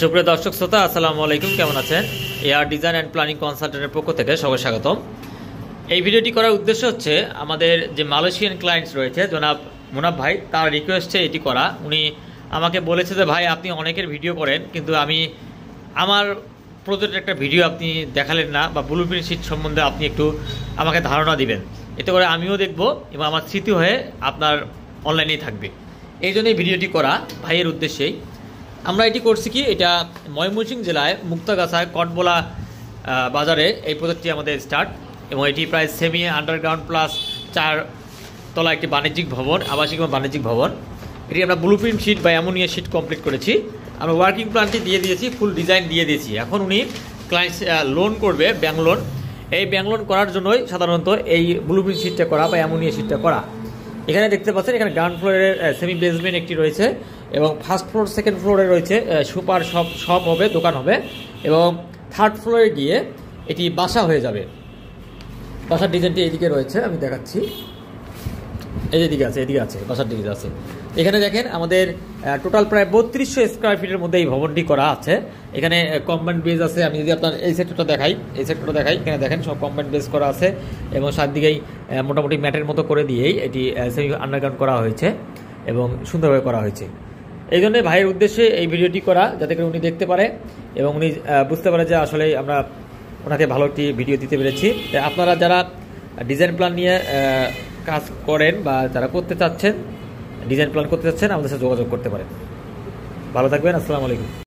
সুপ্রিয় দর্শক শ্রোতা, আসসালামু আলাইকুম। কেমন আছেন? এআর ডিজাইন অ্যান্ড প্ল্যানিং কনসালটেন্টের পক্ষ থেকে সবাই স্বাগতম। এই ভিডিওটি করার উদ্দেশ্য হচ্ছে আমাদের যে মালয়েশিয়ান ক্লায়েন্টস রয়েছে জনাব মুনাফ ভাই, তার রিকোয়েস্টে এটি করা। উনি আমাকে বলেছে যে ভাই, আপনি অনেকের ভিডিও করেন, কিন্তু আমার প্রজেক্টের একটা ভিডিও আপনি দেখালেন না, বা ব্লুপ্রিন্ট শিট সম্বন্ধে আপনি একটু আমাকে ধারণা দিবেন। এতে করে আমিও দেখব এবং আমার স্মৃতি হয়ে আপনার অনলাইনেই থাকবে। এই জন্যই ভিডিওটি করা ভাইয়ের উদ্দেশ্যেই। আমরা এটি করছি কি, এটা ময়মনসিংহ জেলায় মুক্তাগাছায় কটবলা বাজারে এই প্রজেক্টটি আমাদের স্টার্ট, এবং এটি প্রায় সেমি আন্ডারগ্রাউন্ড প্লাস 4 তলা একটি বাণিজ্যিক ভবন, আবাসিক এবং বাণিজ্যিক ভবন। এটি আমরা ব্লুপ্রিন্ট শিট বা অ্যামোনিয়া শিট কমপ্লিট করেছি। আমরা ওয়ার্কিং প্ল্যানটি দিয়ে দিয়েছি, ফুল ডিজাইন দিয়ে দিয়েছি। এখন উনি ক্লায়েন্ট লোন করবে, ব্যাংক লোন। এই ব্যাংক লোন করার জন্যই সাধারণত এই ব্লুপ্রিন্ট শিটটা করা বা অ্যামোনিয়া শিটটা করা। এখানে দেখতে পাচ্ছেন, এখানে গ্রাউন্ড ফ্লোরের সেমি বেসমেন্ট একটি রয়েছে, এবং ফার্স্ট ফ্লোর সেকেন্ড ফ্লোরে রয়েছে সুপার শপ হবে, দোকান হবে, এবং থার্ড ফ্লোরে গিয়ে এটি বাসা হয়ে যাবে। বাসার ডিজাইনটি এদিকে রয়েছে, আমি দেখাচ্ছি। এই যেদিকে আছে, এদিকে আছে, বাসার দিকে আছে। এখানে দেখেন আমাদের টোটাল প্রায় 3200 স্কোয়ার ফিটের মধ্যে এই ভবনটি করা আছে। এখানে কম্বাইন্ড বেজ আছে। আমি যদি আপনার এই সেক্টরটা দেখাই, এখানে দেখেন সব কম্বাইন্ড বেজ করা আছে, এবং চারদিকেই মোটামুটি ম্যাটের মতো করে দিয়েই এটি সেমি আন্ডারগ্রাউন্ড করা হয়েছে এবং সুন্দরভাবে করা হয়েছে। এই জন্যে ভাইয়ের উদ্দেশ্যে এই ভিডিওটি করা, যাতে করে উনি দেখতে পারে এবং উনি বুঝতে পারে যে আসলে আমরা ওনাকে ভালো একটি ভিডিও দিতে পেরেছি। আপনারা যারা ডিজাইন প্ল্যান নিয়ে কাজ করেন বা যারা করতে চাচ্ছেন, ডিজাইন প্ল্যান করতে চাচ্ছেন, আমাদের সাথে যোগাযোগ করতে পারেন। ভালো থাকবেন। আসসালামু আলাইকুম।